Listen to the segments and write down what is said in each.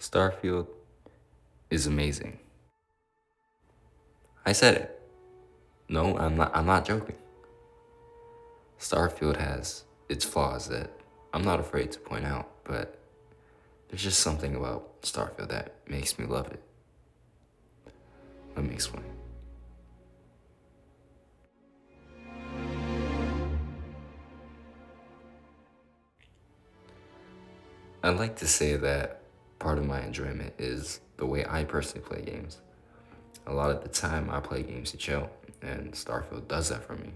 Starfield is amazing. I said it. No, I'm not joking. Starfield has its flaws that I'm not afraid to point out, but there's just something about Starfield that makes me love it. Let me explain. I'd like to say that part of my enjoyment is the way I personally play games. A lot of the time I play games to chill, and Starfield does that for me.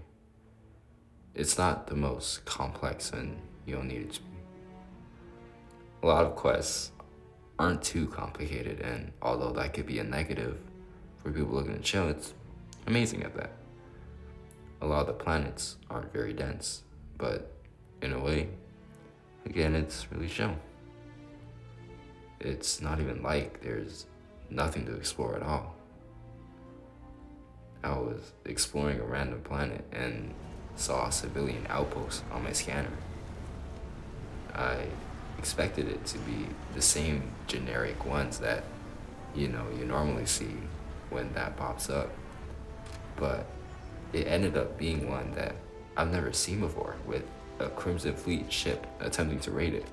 It's not the most complex, and you don't need it to be. A lot of quests aren't too complicated, and although that could be a negative for people looking to chill, it's amazing at that. A lot of the planets aren't very dense, but in a way, again, it's really chill. It's not even like there's nothing to explore at all. I was exploring a random planet and saw a civilian outpost on my scanner. I expected it to be the same generic ones that, you normally see when that pops up. But it ended up being one that I've never seen before, with a Crimson Fleet ship attempting to raid it.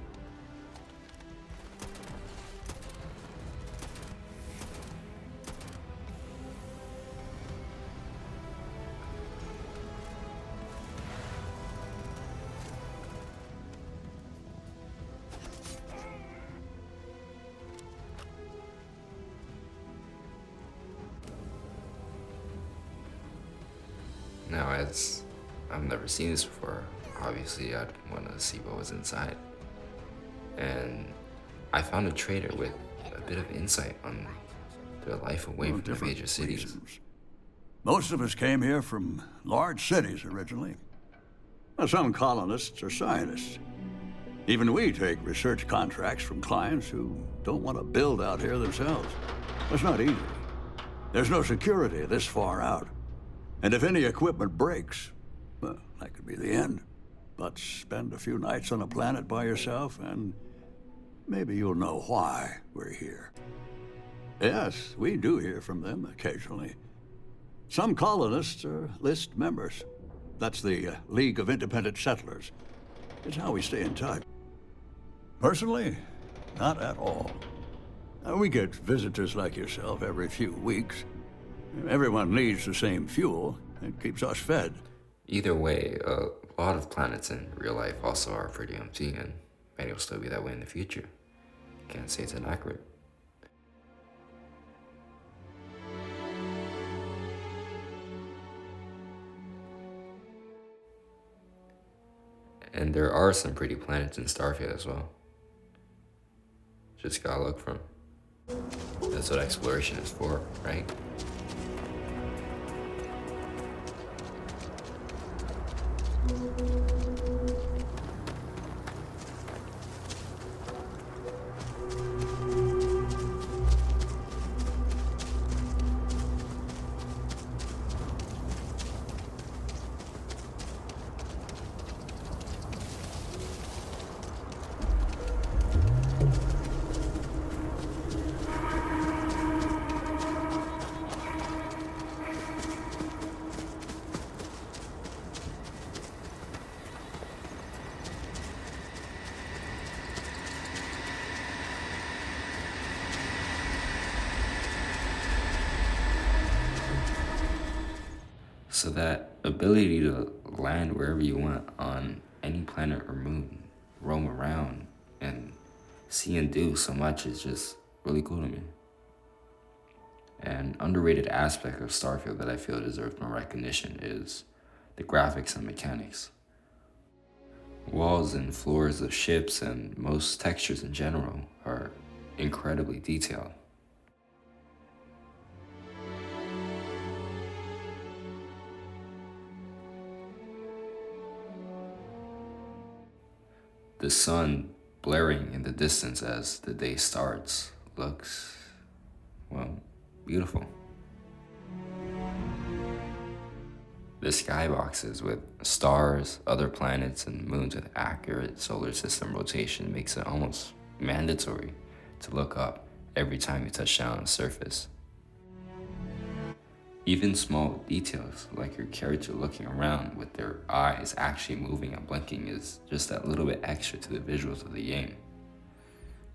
Now, as I've never seen this before, obviously I'd want to see what was inside. And I found a trader with a bit of insight on their life away from the major cities. Reasons. Most of us came here from large cities originally. Now, some colonists are scientists. Even we take research contracts from clients who don't want to build out here themselves. That's not easy. There's no security this far out. And if any equipment breaks, well, that could be the end. But spend a few nights on a planet by yourself, and maybe you'll know why we're here. Yes, we do hear from them occasionally. Some colonists are list members. That's the League of Independent Settlers. It's how we stay in touch. Personally, not at all. We get visitors like yourself every few weeks. Everyone needs the same fuel. It keeps us fed. Either way, a lot of planets in real life also are pretty empty, and maybe will still be that way in the future. Can't say it's inaccurate. And there are some pretty planets in Starfield as well. Just gotta look for them. That's what exploration is for, right? So that ability to land wherever you want on any planet or moon, roam around, and see and do so much is just really cool to me. An underrated aspect of Starfield that I feel deserves more recognition is the graphics and mechanics. Walls and floors of ships and most textures in general are incredibly detailed. The sun blaring in the distance as the day starts looks, well, beautiful. The skyboxes with stars, other planets, and moons with accurate solar system rotation makes it almost mandatory to look up every time you touch down on the surface. Even small details, like your character looking around with their eyes actually moving and blinking, is just that little bit extra to the visuals of the game.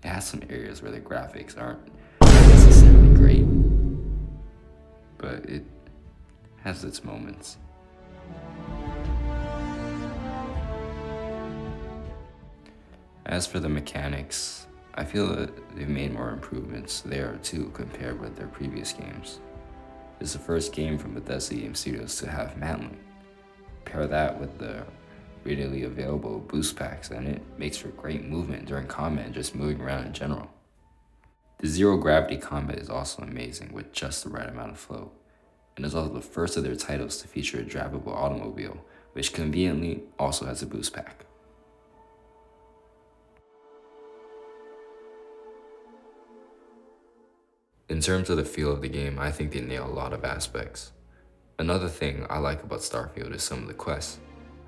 It has some areas where the graphics aren't necessarily great, but it has its moments. As for the mechanics, I feel that they've made more improvements there too compared with their previous games. It's the first game from Bethesda Game Studios to have mantling. Pair that with the readily available boost packs, and it makes for great movement during combat and just moving around in general. The zero gravity combat is also amazing with just the right amount of flow, and is also the first of their titles to feature a drivable automobile, which conveniently also has a boost pack. In terms of the feel of the game, I think they nail a lot of aspects. Another thing I like about Starfield is some of the quests.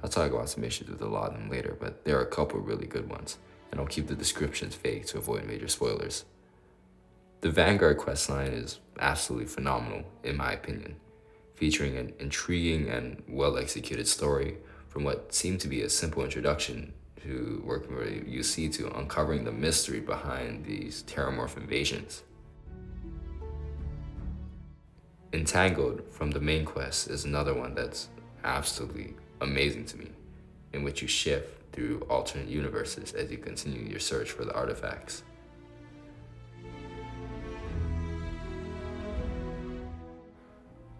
I'll talk about some issues with a lot of them later, but there are a couple really good ones, and I'll keep the descriptions vague to avoid major spoilers. The Vanguard questline is absolutely phenomenal, in my opinion, featuring an intriguing and well-executed story from what seemed to be a simple introduction to working with UC to uncovering the mystery behind these terramorph invasions. Entangled from the main quest is another one that's absolutely amazing to me, in which you shift through alternate universes as you continue your search for the artifacts.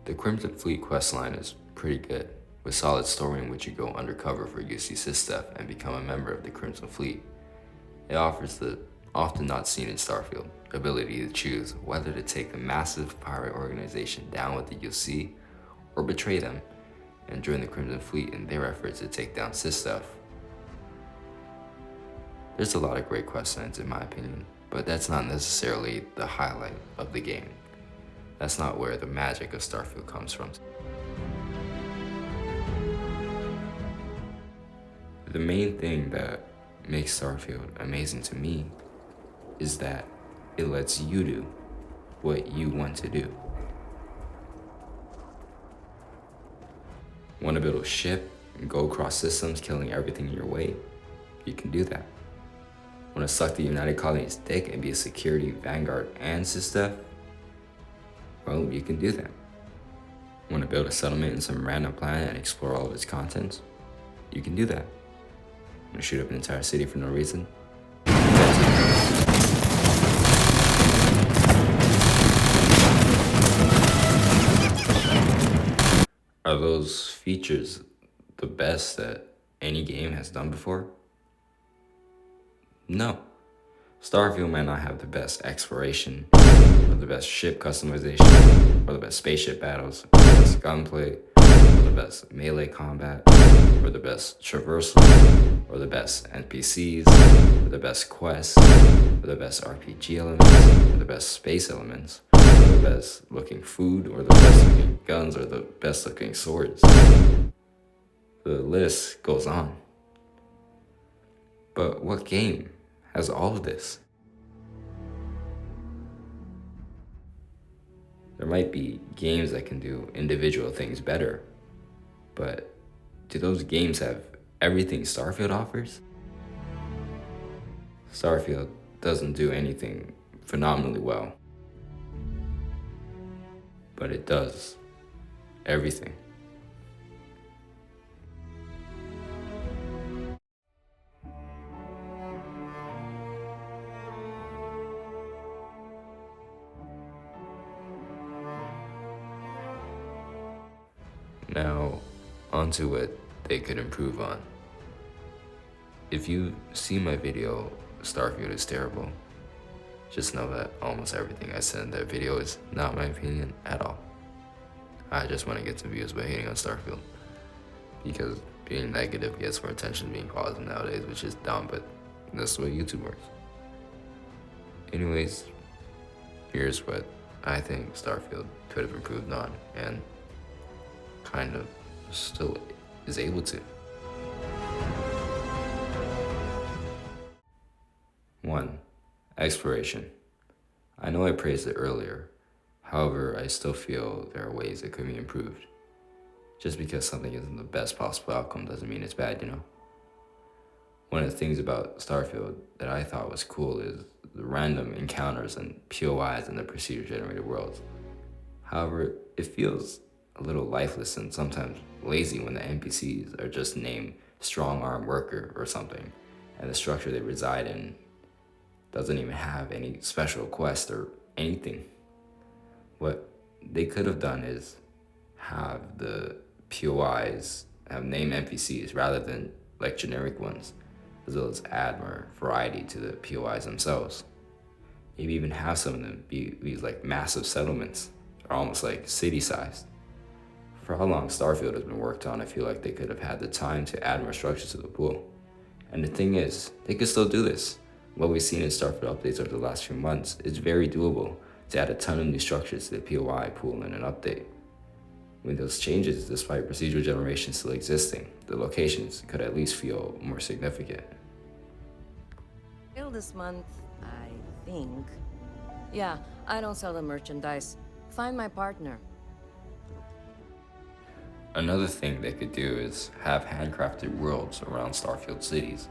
The Crimson Fleet questline is pretty good, with solid story in which you go undercover for UC Systef and become a member of the Crimson Fleet. It offers the often not seen in Starfield ability to choose whether to take the massive pirate organization down with the UC or betray them and join the Crimson Fleet in their efforts to take down Systef. There's a lot of great quest lines in my opinion, but that's not necessarily the highlight of the game. That's not where the magic of Starfield comes from. The main thing that makes Starfield amazing to me is that it lets you do what you want to do. Want to build a ship and go across systems killing everything in your way? You can do that. Want to suck the United Colony's dick and be a security vanguard and Systef? Well, you can do that. Want to build a settlement in some random planet and explore all of its contents? You can do that. Want to shoot up an entire city for no reason? Are those features the best that any game has done before? No. Starfield might not have the best exploration, or the best ship customization, or the best spaceship battles, or the best gunplay, or the best melee combat, or the best traversal, or the best NPCs, or the best quests, or the best RPG elements, or the best space elements, or the best looking food, or the best looking guns, or the best looking swords. The list goes on. But what game has all of this? There might be games that can do individual things better, but do those games have everything Starfield offers? Starfield doesn't do anything phenomenally well, but it does everything. Now, onto what they could improve on. If you see my video, Starfield is terrible, just know that almost everything I said in that video is not my opinion at all. I just want to get some views by hating on Starfield, because being negative gets more attention than being positive nowadays, which is dumb, but that's the way YouTube works. Anyways, here's what I think Starfield could have improved on, and kind of still is able to. 1. Exploration. I know I praised it earlier, however, I still feel there are ways it could be improved. Just because something isn't the best possible outcome doesn't mean it's bad, you know? One of the things about Starfield that I thought was cool is the random encounters and POIs in the procedure generated worlds. However, it feels a little lifeless and sometimes lazy when the NPCs are just named strong arm worker or something, and the structure they reside in doesn't even have any special quest or anything. What they could have done is have the POIs have named NPCs rather than like generic ones, as well as add more variety to the POIs themselves. Maybe even have some of them be these like massive settlements, or almost like city sized. For how long Starfield has been worked on, I feel like they could have had the time to add more structure to the pool. And the thing is, they could still do this. What we've seen in Starfield updates over the last few months is very doable to add a ton of new structures to the POI pool in an update. With those changes, despite procedural generation still existing, the locations could at least feel more significant. Sale this month, I think. Yeah, I don't sell the merchandise. Find my partner. Another thing they could do is have handcrafted worlds around Starfield cities.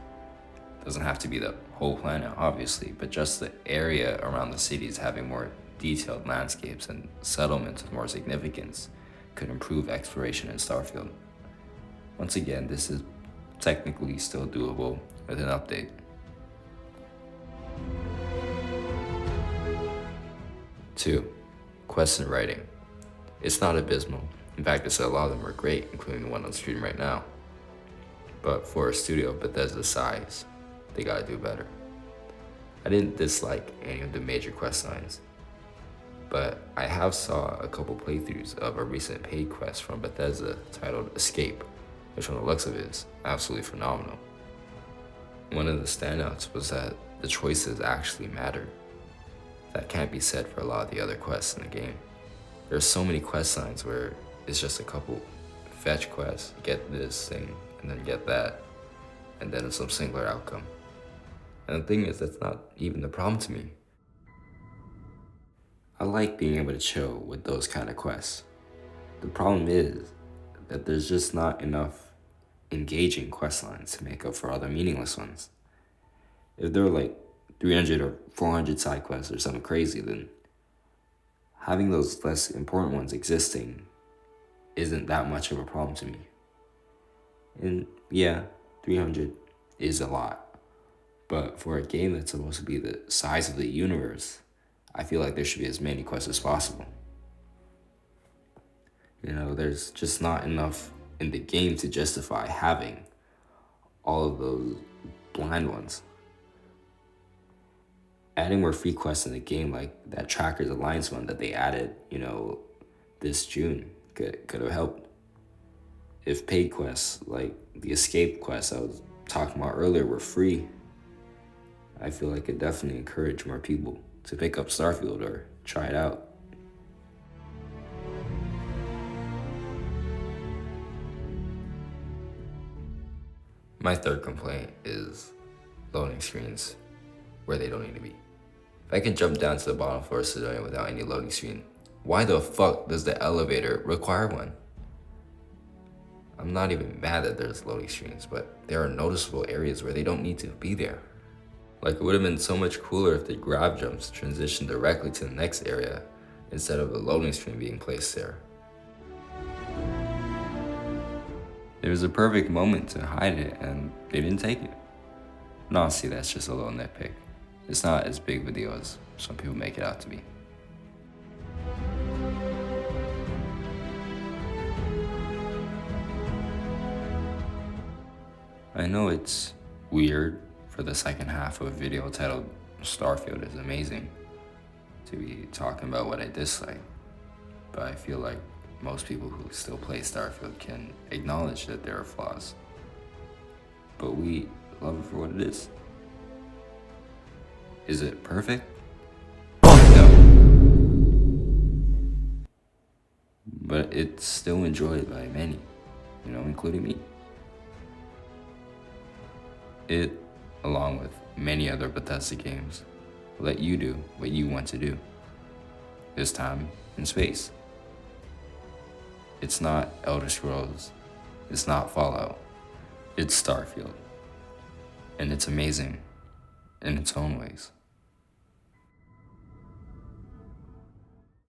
Doesn't have to be the whole planet, obviously, but just the area around the cities having more detailed landscapes and settlements with more significance could improve exploration in Starfield. Once again, this is technically still doable with an update. Two, quests and writing. It's not abysmal. In fact, I said a lot of them are great, including the one on stream right now. But for a studio of Bethesda's size, they gotta do better. I didn't dislike any of the major quest lines, but I have saw a couple playthroughs of a recent paid quest from Bethesda titled Escape, which from the looks of it is absolutely phenomenal. One of the standouts was that the choices actually matter. That can't be said for a lot of the other quests in the game. There's so many quest lines where it's just a couple fetch quests, get this thing, and then get that, and then it's some singular outcome. And the thing is, that's not even the problem to me. I like being able to chill with those kind of quests. The problem is that there's just not enough engaging quest lines to make up for other meaningless ones. If there were like 300 or 400 side quests or something crazy, then having those less important ones existing isn't that much of a problem to me. And yeah, 300 is a lot. But for a game that's supposed to be the size of the universe, I feel like there should be as many quests as possible. You know, there's just not enough in the game to justify having all of those blind ones. Adding more free quests in the game, like that Trackers Alliance one that they added, this June, could have helped. If paid quests, like the escape quests I was talking about earlier, were free, I feel like it definitely encourage more people to pick up Starfield or try it out. My third complaint is loading screens where they don't need to be. If I can jump down to the bottom floor of Civilian without any loading screen, why the fuck does the elevator require one? I'm not even mad that there's loading screens, but there are noticeable areas where they don't need to be there. Like, it would have been so much cooler if the grab jumps transitioned directly to the next area instead of the loading screen being placed there. There was a perfect moment to hide it and they didn't take it. And honestly, that's just a little nitpick. It's not as big of a deal as some people make it out to be. I know it's weird for the second half of a video titled Starfield Is Amazing to be talking about what I dislike, but I feel like most people who still play Starfield can acknowledge that there are flaws. But we love it for what it is. Is it perfect? No. But it's still enjoyed by many, including me. It, along with many other Bethesda games, let you do what you want to do. This time in space. It's not Elder Scrolls. It's not Fallout. It's Starfield. And it's amazing in its own ways.